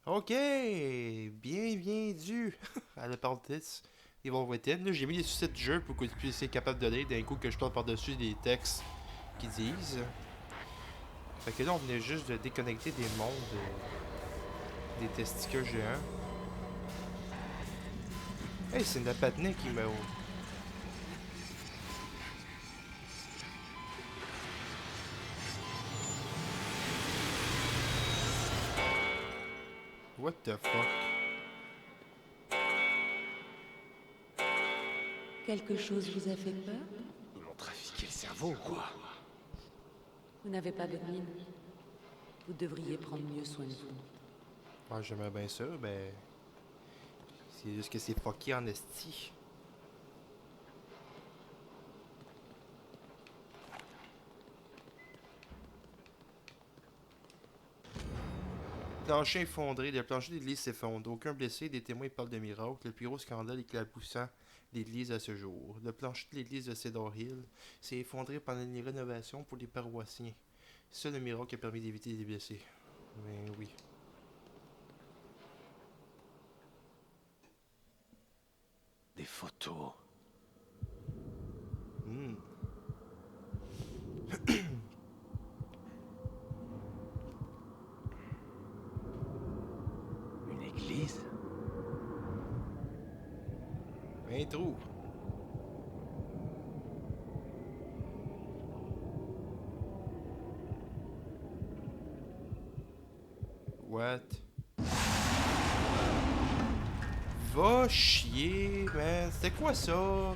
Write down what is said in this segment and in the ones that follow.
Ok, bienvenue à la partie des Wolverine. Là, j'ai mis les succès du jeu pour que tu puisses être capable de lire d'un coup que je parle par-dessus des textes qui disent. Fait que là, on venait juste de déconnecter des mondes des testicules géants. Hey, c'est une patnée qui m'a. What the fuck? Quelque chose vous a fait peur? Ils m'ont trafiqué le cerveau ou quoi? Vous n'avez pas bonne mine. Vous devriez prendre mieux soin de vous. Ouais, j'aimerais bien ça, mais. C'est juste que c'est fucké en esti. Plancher effondré, le plancher d'église s'effondre. Aucun blessé, des témoins parlent de miracle. Le plus gros scandale éclaboussant l'église à ce jour. Le plancher de l'église de Cedar Hill s'est effondré pendant les rénovations pour les paroissiens. Seul le miracle a permis d'éviter des blessés. Mais oui. Des photos. Hmm. Une église? Un trou. What? Va chier, man. C'était quoi ça?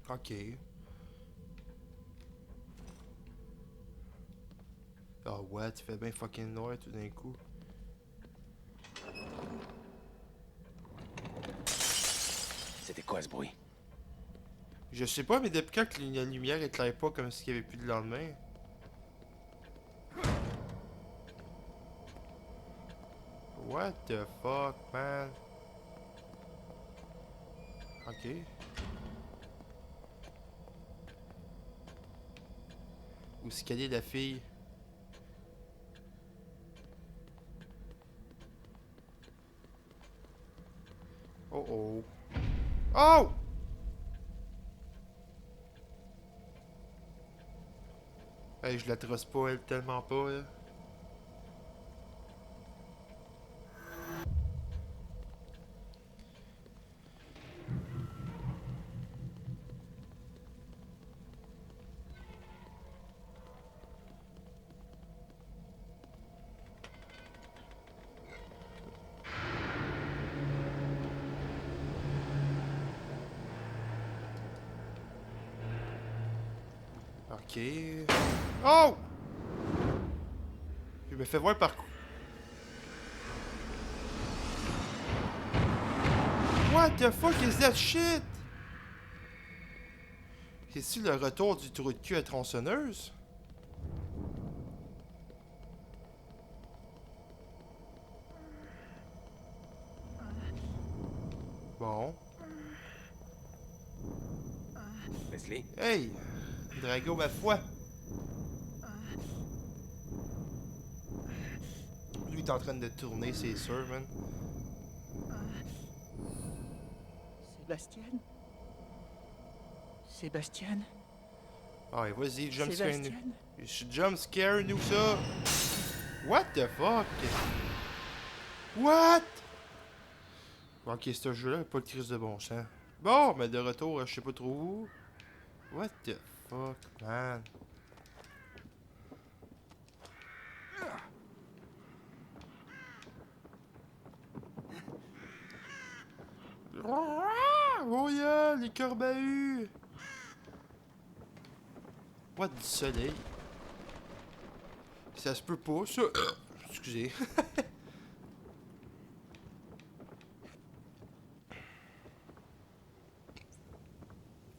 Ok. Oh, what? Il fait bien fucking noir tout d'un coup. C'était quoi ce bruit? Je sais pas, mais depuis quand que la lumière éclaire pas comme s'il y avait plus de lendemain? What the fuck, man? Ok. Où est-ce qu'elle est la fille? Oh oh. Oh! Hey, je la trosse pas, elle, tellement pas, là. Ok. Oh! Je me fais voir par... What the fuck is that shit? C'est-tu le retour du trou de cul à tronçonneuse? Bon. Leslie? Hey! Drago, ma foi! Lui, il est en train de tourner, c'est sûr, man. Sébastien? Sébastien? Ah, ouais, vas-y, jumpscare nous. Sébastien? Jumpscare nous ça! What the fuck? What? Ok, ce jeu-là n'a pas de crise de bon sens. Bon, mais de retour, je sais pas trop où. What the fuck, man? Oh yeah, les corbahus! What du soleil? Ça se peut pas, ça. Excusez.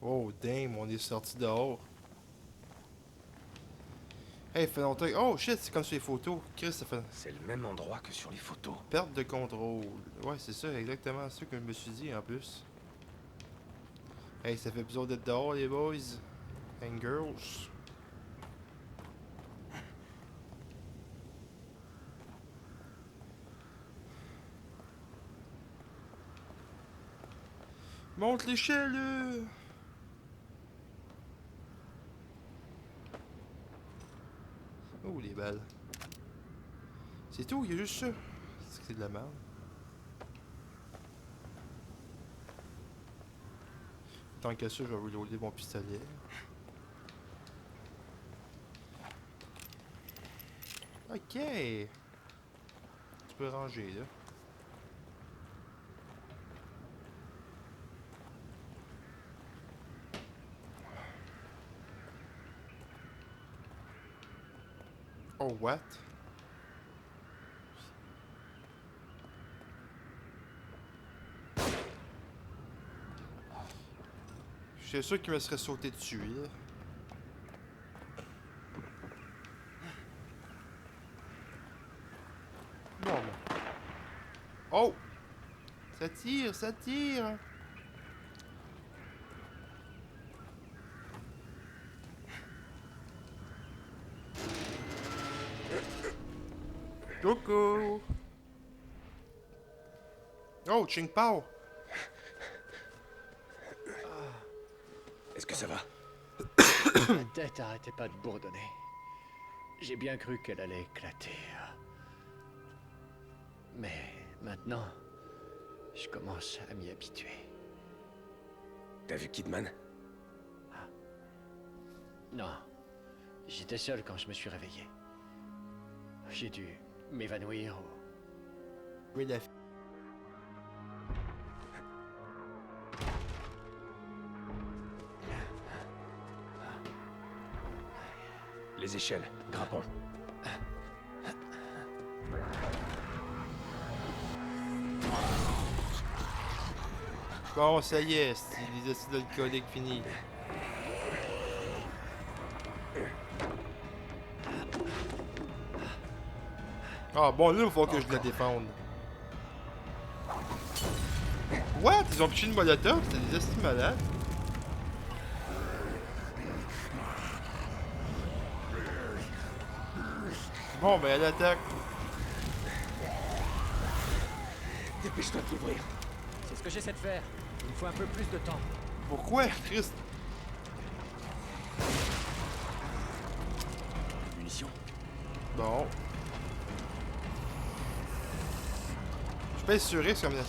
Oh damn, on est sorti dehors. Hey, fait longtemps. Oh shit, c'est comme sur les photos. Chris, ça fait. C'est le même endroit que sur les photos. Perte de contrôle. Ouais, c'est ça, exactement ça que je me suis dit en plus. Hey, ça fait besoin d'être dehors, les boys. And girls. Monte l'échelle! Oh, les balles. C'est tout, il y a juste ça. C'est de la merde. Tant que ça, je vais reloader mon pistolet. Ok. Tu peux ranger, là. Oh, what? Je suis sûr qu'il me serait sauté dessus, là. Bon, ben. Oh! Ça tire, ça tire! Coucou! Oh, Ching Pao! Est-ce que ça va? Ma tête arrêtait pas de bourdonner. J'ai bien cru qu'elle allait éclater. Mais maintenant, je commence à m'y habituer. T'as vu Kidman? Non, j'étais seul quand je me suis réveillé. J'ai dû m'évanouir ou... Oui, la Les échelles, grimpons. Bon, ça y est, c'est les acides alcooliques finis. Ah bon, là, il faut que je la défende. What? Ils ont piché une molotov? C'est des acides malades. Bon, ben, elle attaque. Dépêche-toi de l'ouvrir. C'est ce que j'essaie de faire. Il me faut un peu plus de temps. Pourquoi, Christ? Munitions. Bon. Je peux assurer, c'est comme ça.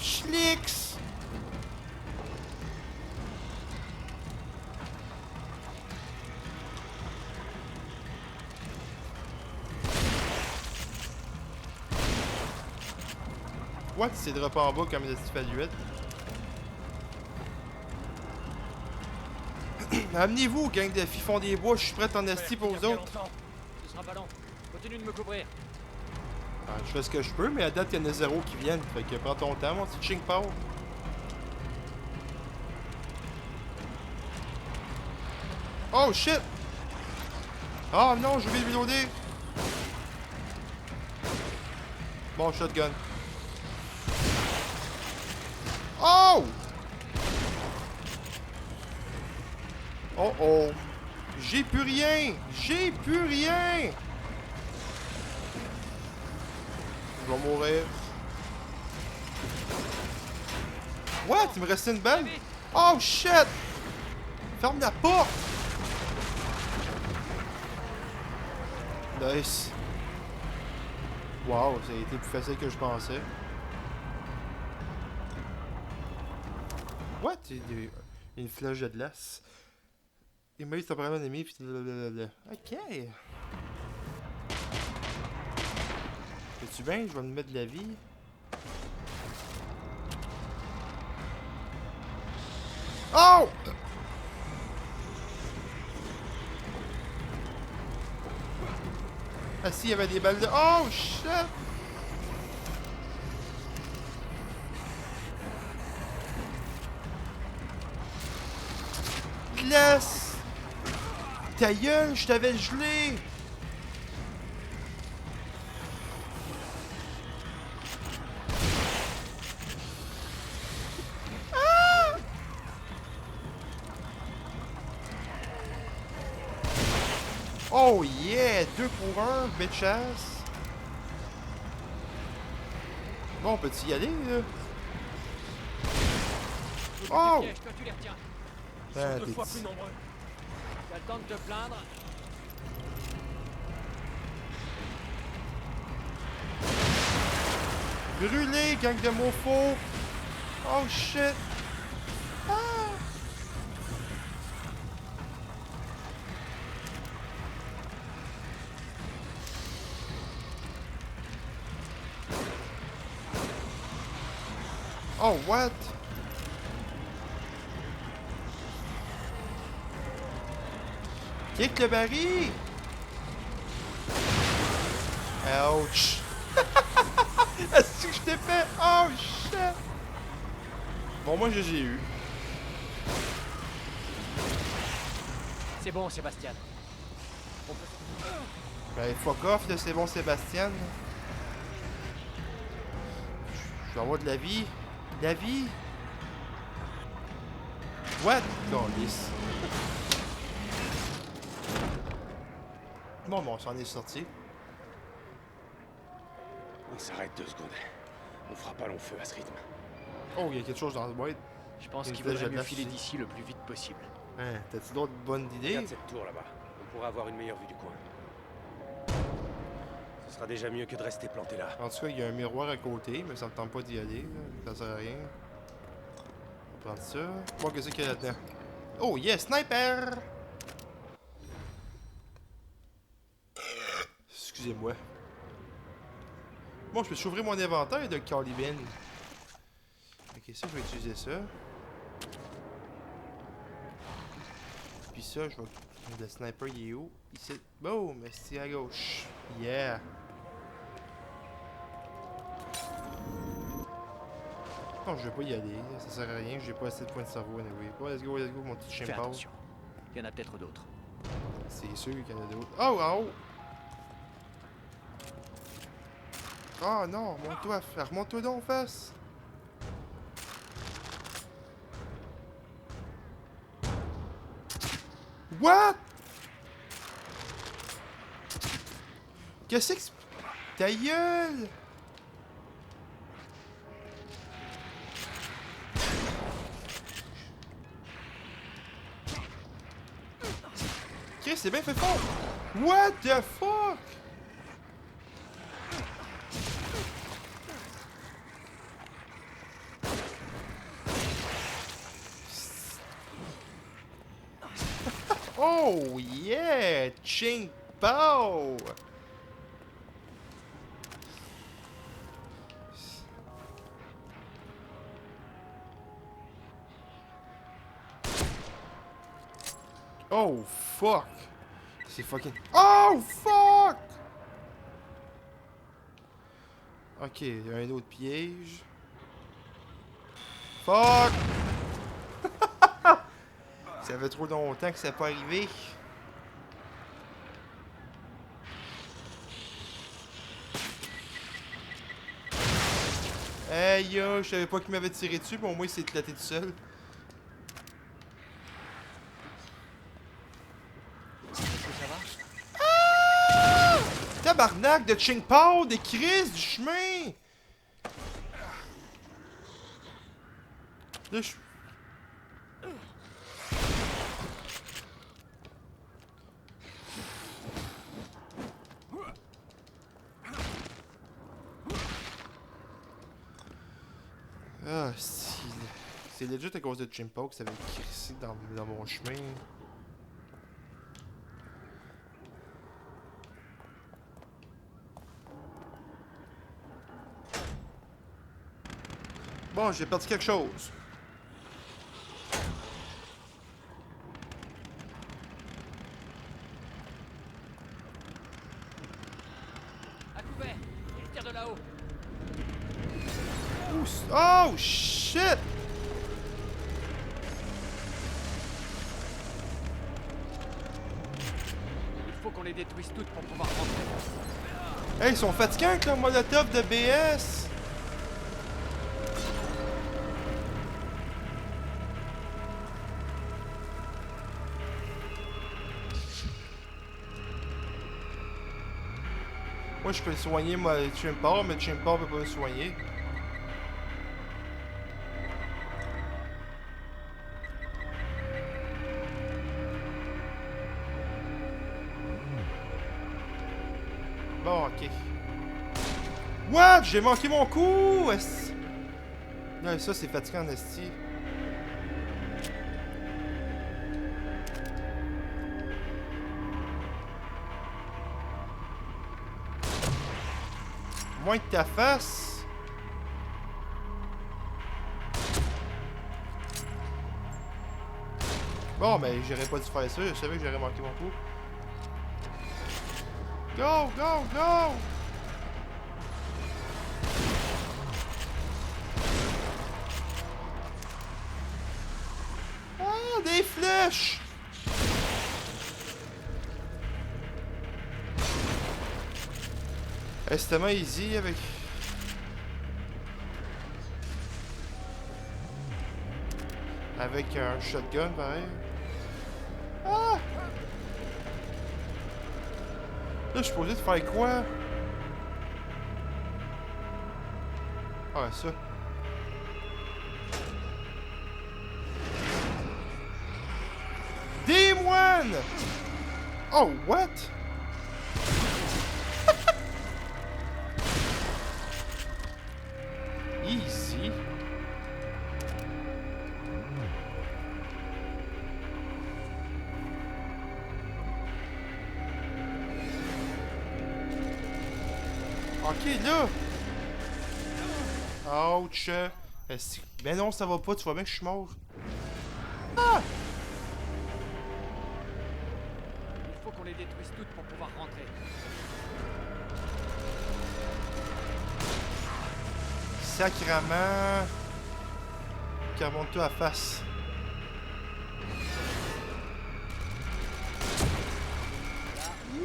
Schlix! What? C'est droppé en bas comme une petite paluette. Amenez-vous, gang de fifons des bois, je suis prêt en esti pour vous autres. Ce sera pas long. Continue de me couvrir. Ah, je fais ce que je peux, mais à date, il y en a zéro qui viennent. Fait que prends ton temps, mon petit Ching Pao. Oh shit! Oh non, je vais le reloader! Bon, shotgun. Oh! Oh oh! J'ai plus rien! J'ai plus rien! Je vais mourir. What? Il me restait une balle? Oh shit! Ferme la porte! Nice. Wow, ça a été plus facile que je pensais. What? Une flèche de glace. Il m'a dit temporairement ennemi, pis blablabla. Ok. Es-tu bien? Je vais me mettre de la vie. Oh! Ah si, il y avait des balles de... Oh, shit! Glace! Ta gueule, je t'avais gelé! Ah! Oh yeah! 2 pour 1, bitchass! Bon, on peut-tu y aller, là? Oh! pièges, toi tu les retiens. Ah, Deux t'es fois petit. plus nombreux. T'as le temps de te plaindre. Brûlé, gang de mofos! Oh shit! Ah! Oh, what? Kick le baril! Ouch! Est-ce que je t'ai fait? Oh shit! Bon, moi j'ai eu. C'est bon, Sébastien. Ben, fuck off, là, c'est bon, Sébastien. Je vais avoir de la vie. De la vie? What? Calice. Bon, on s'en est sorti. On s'arrête 2 secondes. On fera pas long feu à ce rythme. Oh, il y a quelque chose dans le boîte. Je pense Une qu'il vaudrait flèche de mieux la filer fusée. d'ici le plus vite possible. Hein, t'as-tu d'autres bonnes idées? Regarde cette tour là-bas. On pourra avoir une meilleure vue du coin. Ce sera déjà mieux que de rester planté là. En tout cas, il y a un miroir à côté, mais ça me tente pas d'y aller. Là. Ça sert à rien. On va prendre ça. Bon, qu'est-ce qu'il y a là-dedans? Oh, yes, sniper! Excusez-moi. Bon, je peux s'ouvrir mon inventaire de Caliban. Ok, ça, je vais utiliser ça. Puis ça, je vais... Le sniper, il est où? Ici. Boom! C'est à gauche. Yeah! Non, je vais pas y aller. Ça sert à rien. J'ai pas assez de points de cerveau, anyway. Bon, let's go, mon petit chien Fais pauvre. attention. Il y en a peut-être d'autres. C'est sûr qu'il y en a d'autres. Oh, en haut! Oh non, remonte-toi, frère. Remonte-toi donc en face. What? Qu'est-ce que c'est? Ta gueule! Chris, c'est bien fait fort! What the fuck? Oh yeah! Ching Pao! Oh fuck! C'est fucking... Oh fuck! Ok, il y a un autre piège. Fuck! Ça fait trop longtemps que ça n'est pas arrivé. Hey yo, je savais pas qu'il m'avait tiré dessus, mais au moins il s'est éclaté tout seul. Est-ce que ça va? Tabarnak de Ching Pao, des crises du chemin! Là, je... Ah, si... C'est legit à cause de Ching Pao que ça avait crissé dans mon chemin. Bon, j'ai perdu quelque chose. À couvert! Il tire de là-haut! Oh, shit! Il faut qu'on les détruise toutes pour pouvoir rentrer. Hey, ils sont fatigants avec leur molotov de BS! Moi, je peux soigner moi, Chimpar, mais Chimpar peut pas me soigner. Bon, ok. What? J'ai manqué mon coup! Là, ça, c'est fatigant, esti. Moins que ta face. Bon, ben, j'aurais pas dû faire ça. Je savais que j'aurais manqué mon coup. Go, go, go! Ah, des flèches! C'est tellement easy avec... Avec un shotgun, pareil. Ah! Là, je suis supposé de faire quoi? Ah, ça. Des moines! Oh, what? Easy. Ok, là. Ouch. Ben non, ça va pas. Tu vois bien que je suis mort. Ah! Il faut qu'on les détruise toutes pour pouvoir rentrer. Sacrement. Qui remonte-toi à face.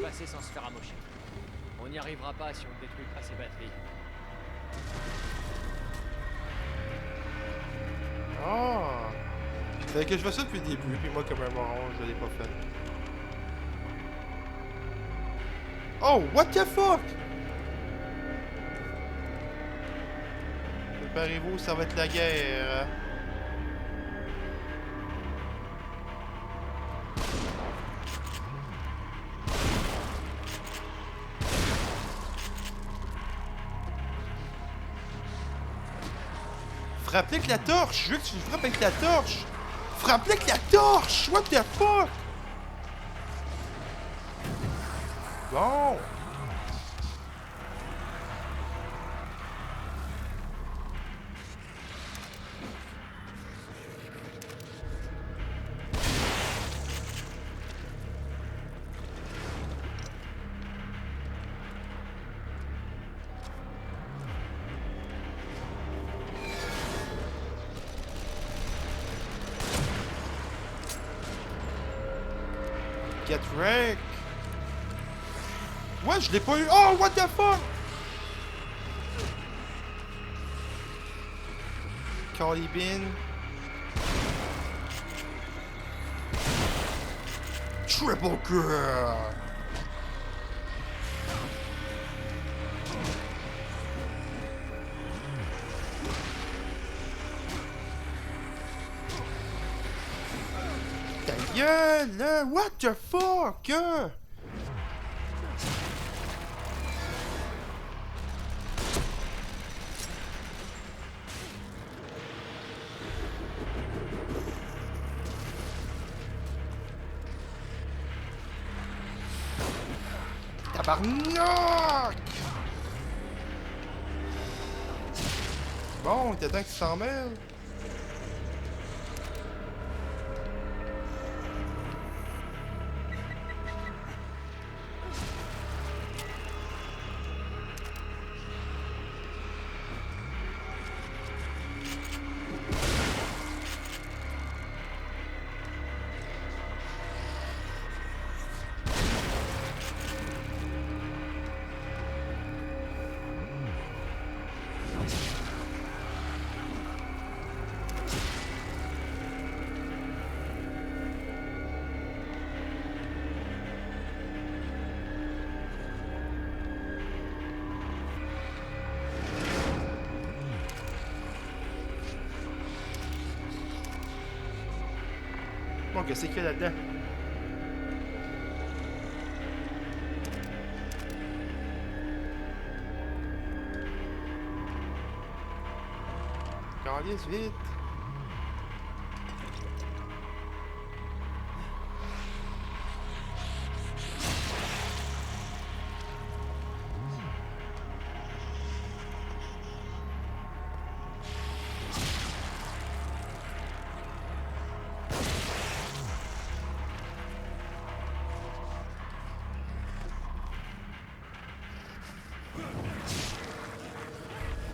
Là, passer sans se faire amocher. On n'y arrivera pas si on ne détruit pas ces batteries. Ah! Fait que je fais ça depuis le début, puis moi, comme un moron, je l'ai pas fait. Oh, what the fuck? Préparez-vous, ça va être la guerre. Frappe-le avec la torche! Je veux que tu le frappes avec la torche! Frappe-le avec la torche! What the fuck? Bon! Get wrecked! Ouais, je l'ai pas eu! Oh, what the fuck? Carly Bean. Triple kill! Ta gueule, là! What the fuck? Tabarnak! Bon, il était temps que tu s'en mêles. Bon, qu'est-ce qu'il y a là-dedans? calisse, vite!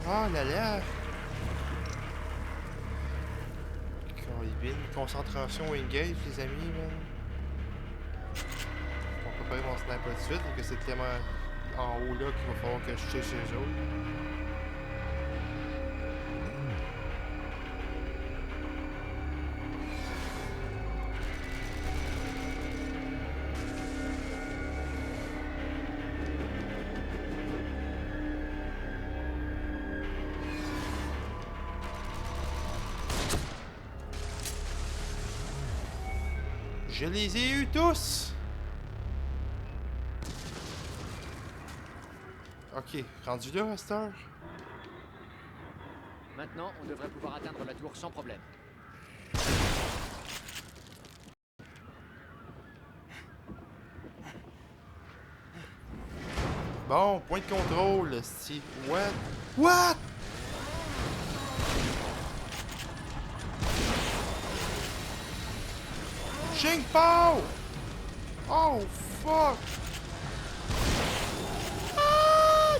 Oh là là! Caribine, concentration engage, les amis, man. On va préparer mon sniper tout de suite, parce que c'est tellement en haut là qu'il va falloir que je cherche les autres. Je les ai eus tous! Ok, rendu là à cette heure? Maintenant, on devrait pouvoir atteindre la tour sans problème. Bon, point de contrôle, si. What? What? Ching Pao! Oh, fuck! Ah!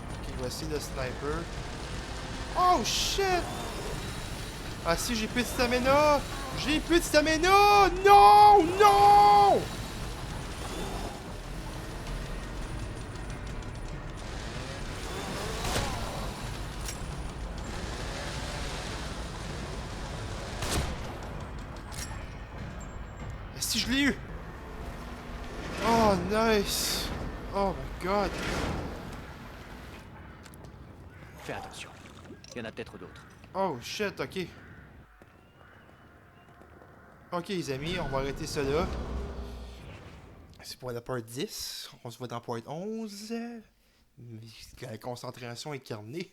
Ok, voici le sniper. Oh, shit! Ah si, j'ai plus de stamina! J'ai plus de stamina! Non! Non! Si je l'ai eu! Oh, nice! Oh my god! Fais attention. Il y en a peut-être d'autres. Oh shit, ok. Ok les amis, on va arrêter ça là. C'est pour la part 10. On se voit dans part 11. La concentration est carnée.